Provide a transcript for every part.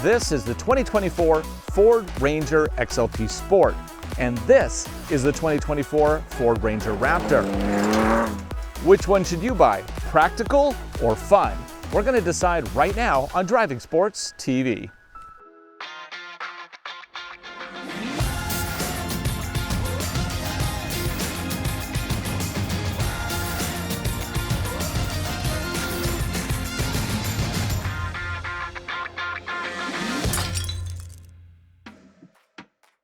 This is the 2024 Ford Ranger XLT Sport, and this is the 2024 Ford Ranger Raptor. Which one should you buy, practical or fun? We're going to decide right now on Driving Sports TV.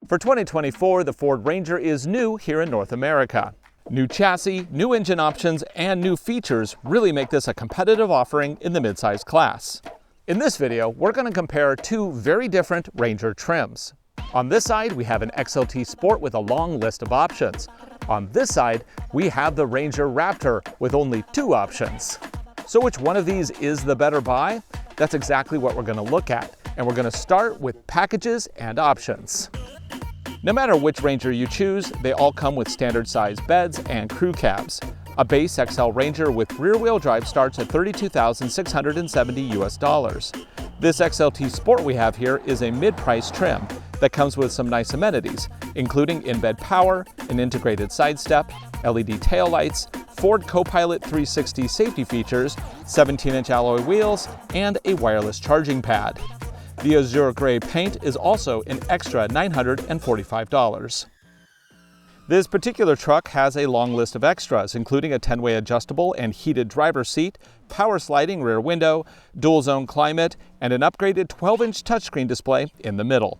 For 2024, the Ford Ranger is new here in North America. New chassis, new engine options, and new features really make this a competitive offering in the midsize class. In this video, we're going to compare two very different Ranger trims. On this side, we have an XLT Sport with a long list of options. On this side, we have the Ranger Raptor with only two options. So which one of these is the better buy? That's exactly what we're going to look at, and we're going to start with packages and options. No matter which Ranger you choose, they all come with standard size beds and crew cabs. A base XL Ranger with rear-wheel drive starts at $32,670 US. This XLT Sport we have here is a mid-price trim that comes with some nice amenities, including in-bed power, an integrated side step, LED taillights, Ford Co-Pilot 360 safety features, 17-inch alloy wheels, and a wireless charging pad. The azure gray paint is also an extra $945. This particular truck has a long list of extras, including a 10-way adjustable and heated driver's seat, power sliding rear window, dual zone climate, and an upgraded 12-inch touchscreen display in the middle.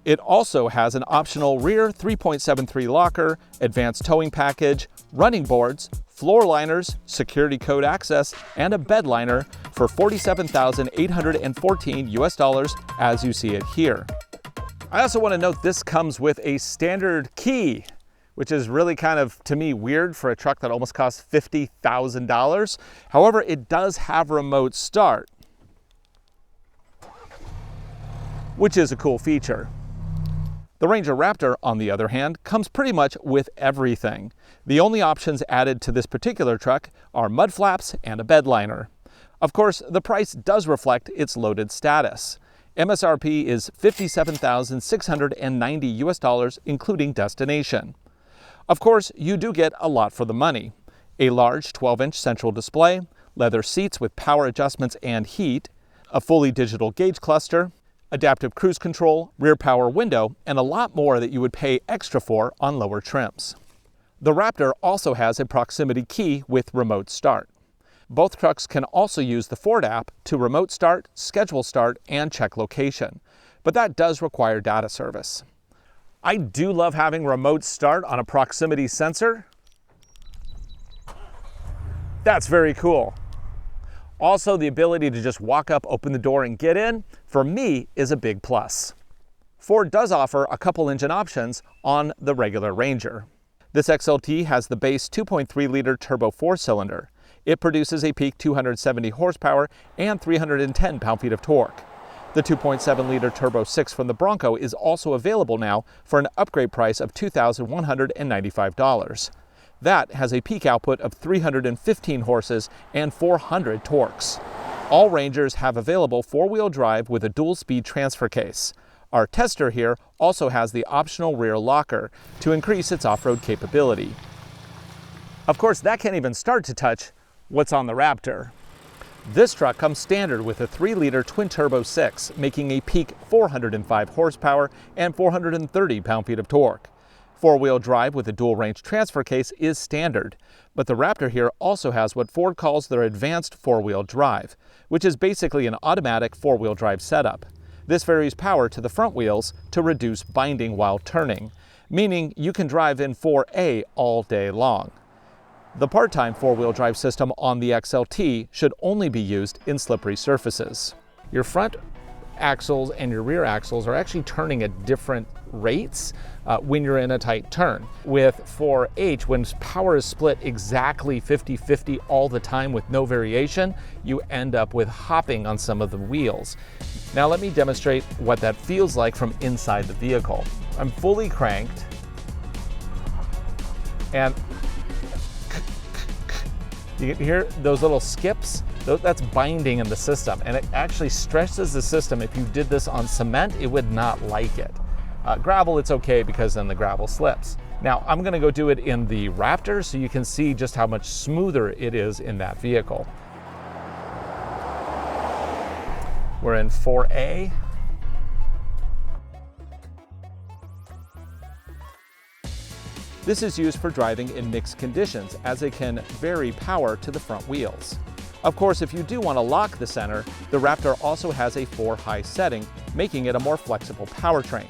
It also has an optional rear 3.73 locker, advanced towing package, running boards, floor liners, security code access, and a bed liner for $47,814 US as you see it here. I also want to note this comes with a standard key, which is really kind of, to me, weird for a truck that almost costs $50,000. However, it does have remote start, which is a cool feature. The Ranger Raptor, on the other hand, comes pretty much with everything. The only options added to this particular truck are mud flaps and a bed liner. Of course, the price does reflect its loaded status. MSRP is $57,690 US, including destination. Of course, you do get a lot for the money. A large 12-inch central display, leather seats with power adjustments and heat, a fully digital gauge cluster, adaptive cruise control, rear power window, and a lot more that you would pay extra for on lower trims. The Raptor also has a proximity key with remote start. Both trucks can also use the Ford app to remote start, schedule start, and check location, but that does require data service. I do love having remote start on a proximity sensor. That's very cool. Also, the ability to just walk up, open the door, and get in, for me, is a big plus. Ford does offer a couple engine options on the regular Ranger. This XLT has the base 2.3-liter turbo 4-cylinder. It produces a peak 270 horsepower and 310 pound-feet of torque. The 2.7-liter turbo 6 from the Bronco is also available now for an upgrade price of $2,195. That has a peak output of 315 horses and 400 torques. All Rangers have available four-wheel drive with a dual-speed transfer case. Our tester here also has the optional rear locker to increase its off-road capability. Of course, that can't even start to touch what's on the Raptor. This truck comes standard with a 3-liter twin-turbo 6, making a peak 405 horsepower and 430 pound-feet of torque. Four-wheel drive with a dual-range transfer case is standard, but the Raptor here also has what Ford calls their advanced four-wheel drive, which is basically an automatic four-wheel drive setup. This varies power to the front wheels to reduce binding while turning, meaning you can drive in 4A all day long. The part-time four-wheel drive system on the XLT should only be used in slippery surfaces. Your front axles and your rear axles are actually turning at different rates when you're in a tight turn. With 4H, when power is split exactly 50-50 all the time with no variation, you end up with hopping on some of the wheels. Now let me demonstrate what that feels like from inside the vehicle. I'm fully cranked, and you can hear those little skips That's binding in the system, and it actually stresses the system. If you did this on cement, it would not like it. Gravel, it's okay because then the gravel slips. Now, I'm gonna go do it in the Raptor so you can see just how much smoother it is in that vehicle. We're in 4A. This is used for driving in mixed conditions as it can vary power to the front wheels. Of course, if you do want to lock the center, the Raptor also has a 4-high setting, making it a more flexible powertrain.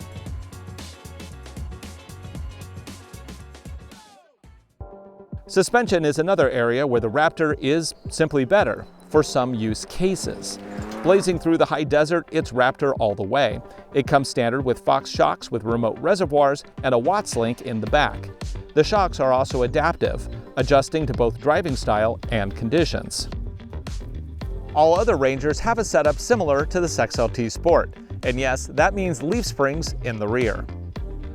Suspension is another area where the Raptor is simply better for some use cases. Blazing through the high desert, it's Raptor all the way. It comes standard with Fox shocks with remote reservoirs and a Watts link in the back. The shocks are also adaptive, adjusting to both driving style and conditions. All other Rangers have a setup similar to this XLT Sport, and yes, that means leaf springs in the rear.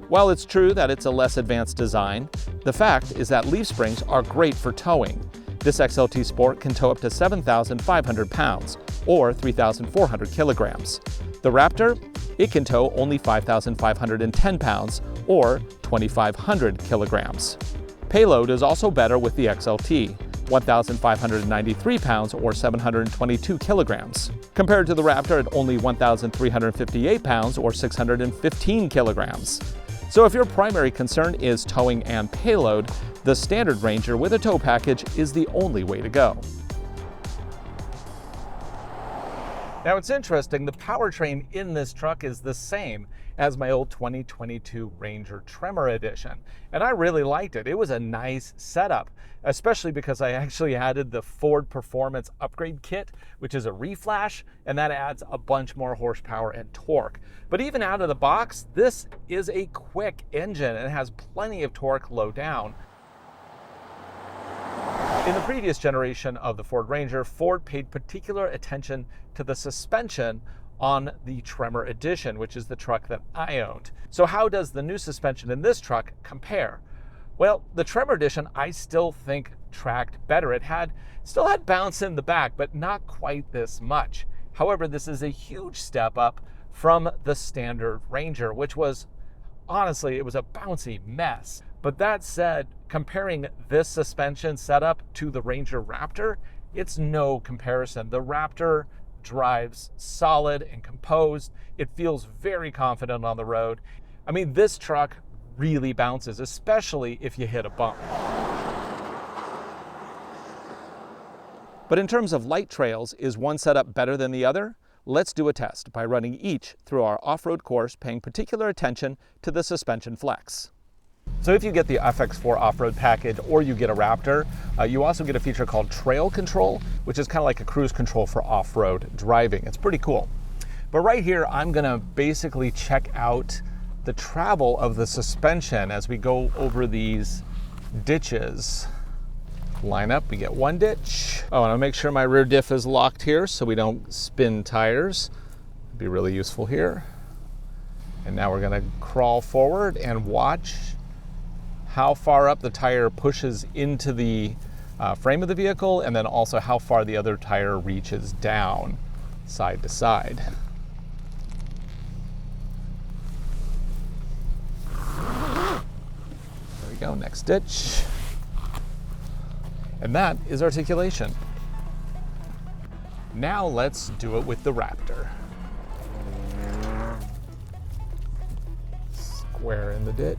While it's true that it's a less advanced design, the fact is that leaf springs are great for towing. This XLT Sport can tow up to 7,500 pounds, or 3,400 kilograms. The Raptor, it can tow only 5,510 pounds, or 2,500 kilograms. Payload is also better with the XLT, 1,593 pounds, or 722 kilograms, compared to the Raptor at only 1,358 pounds, or 615 kilograms. So if your primary concern is towing and payload, the standard Ranger with a tow package is the only way to go. Now it's interesting, the powertrain in this truck is the same as my old 2022 Ranger Tremor Edition, and I really liked it. It was a nice setup, especially because I actually added the Ford Performance Upgrade Kit, which is a reflash, and that adds a bunch more horsepower and torque. But even out of the box, this is a quick engine and it has plenty of torque low down. In the previous generation of the Ford Ranger, Ford paid particular attention to the suspension on the Tremor Edition, which is the truck that I owned. So how does the new suspension in this truck compare? Well, the Tremor Edition I still think tracked better. It still had bounce in the back, but not quite this much. However, this is a huge step up from the standard Ranger, which was, honestly, it was a bouncy mess. But that said, comparing this suspension setup to the Ranger Raptor, it's no comparison. The Raptor drives solid and composed. It feels very confident on the road. I mean, this truck really bounces, especially if you hit a bump. But in terms of light trails, is one setup better than the other? Let's do a test by running each through our off-road course, paying particular attention to the suspension flex. So if you get the FX4 off-road package or you get a Raptor, you also get a feature called Trail Control, which is kind of like a cruise control for off-road driving. It's pretty cool. But right here, I'm gonna basically check out the travel of the suspension as we go over these ditches. Line up, we get one ditch. Oh, and I'll make sure my rear diff is locked here so we don't spin tires. It'd be really useful here. And now we're gonna crawl forward and watch how far up the tire pushes into the frame of the vehicle, and then also how far the other tire reaches down side to side. There we go, next ditch. And that is articulation. Now let's do it with the Raptor. Square in the ditch.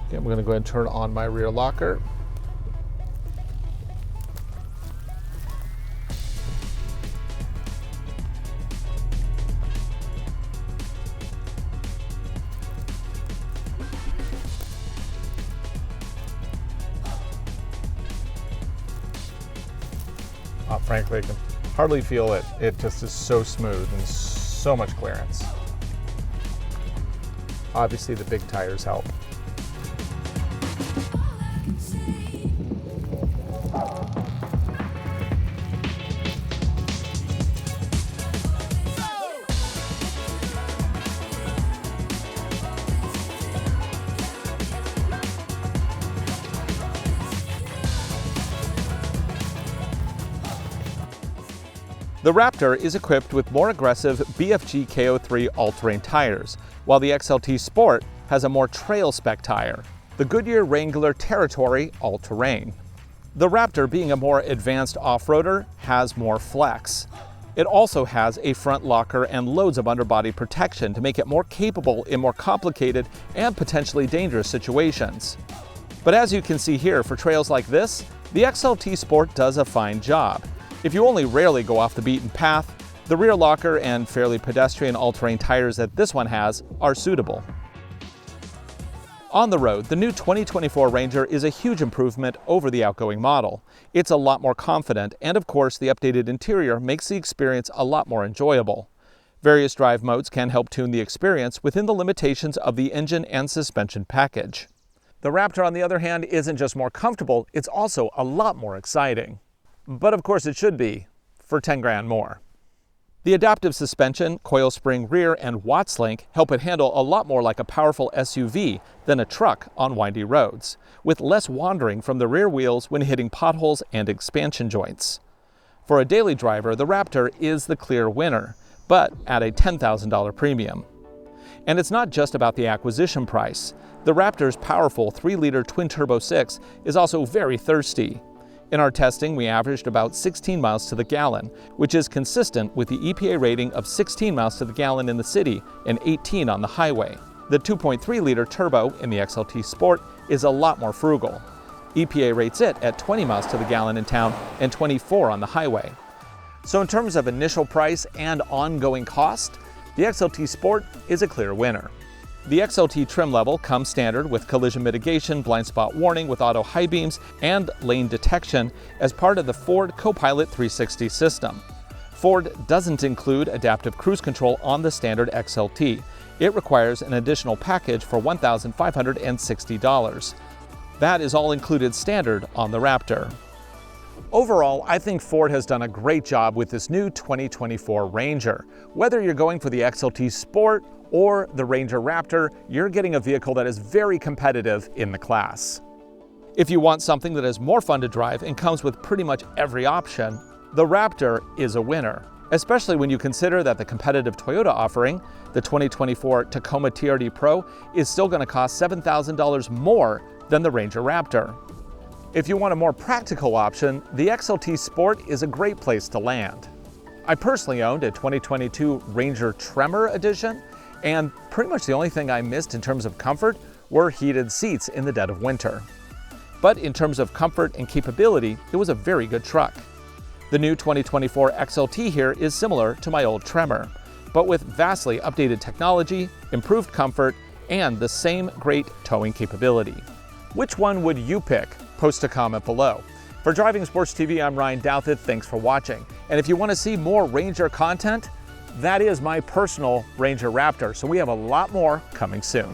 Okay, I'm going to go ahead and turn on my rear locker. Frankly, I can hardly feel it. It just is so smooth and so much clearance. Obviously, the big tires help. The Raptor is equipped with more aggressive BFG KO3 all-terrain tires, while the XLT Sport has a more trail spec tire, the Goodyear Wrangler Territory all-terrain. The Raptor, being a more advanced off-roader, has more flex. It also has a front locker and loads of underbody protection to make it more capable in more complicated and potentially dangerous situations. But as you can see here, for trails like this, the XLT Sport does a fine job. If you only rarely go off the beaten path, the rear locker and fairly pedestrian all-terrain tires that this one has are suitable. On the road, the new 2024 Ranger is a huge improvement over the outgoing model. It's a lot more confident, and of course the updated interior makes the experience a lot more enjoyable. Various drive modes can help tune the experience within the limitations of the engine and suspension package. The Raptor, on the other hand, isn't just more comfortable, it's also a lot more exciting. But of course it should be, for 10 grand more. The adaptive suspension, coil spring rear, and Watts link help it handle a lot more like a powerful SUV than a truck on windy roads, with less wandering from the rear wheels when hitting potholes and expansion joints. For a daily driver, the Raptor is the clear winner, but at a $10,000 premium. And it's not just about the acquisition price. The Raptor's powerful 3-liter twin-turbo 6 is also very thirsty. In our testing, we averaged about 16 miles to the gallon, which is consistent with the EPA rating of 16 miles to the gallon in the city and 18 on the highway. The 2.3-liter turbo in the XLT Sport is a lot more frugal. EPA rates it at 20 miles to the gallon in town and 24 on the highway. So in terms of initial price and ongoing cost, the XLT Sport is a clear winner. The XLT trim level comes standard with collision mitigation, blind spot warning with auto high beams, and lane detection as part of the Ford Copilot 360 system. Ford doesn't include adaptive cruise control on the standard XLT. It requires an additional package for $1,560. That is all included standard on the Raptor. Overall, I think Ford has done a great job with this new 2024 Ranger. Whether you're going for the XLT Sport or the Ranger Raptor, you're getting a vehicle that is very competitive in the class. If you want something that is more fun to drive and comes with pretty much every option, the Raptor is a winner, especially when you consider that the competitive Toyota offering, the 2024 Tacoma TRD Pro, is still going to cost $7,000 more than the Ranger Raptor. If you want a more practical option, the XLT Sport is a great place to land. I personally owned a 2022 Ranger Tremor Edition, and pretty much the only thing I missed in terms of comfort were heated seats in the dead of winter. But in terms of comfort and capability, it was a very good truck. The new 2024 XLT here is similar to my old Tremor, but with vastly updated technology, improved comfort, and the same great towing capability. Which one would you pick? Post a comment below. For Driving Sports TV, I'm Ryan Douthit. Thanks for watching. And if you want to see more Ranger content, that is my personal Ranger Raptor, so we have a lot more coming soon.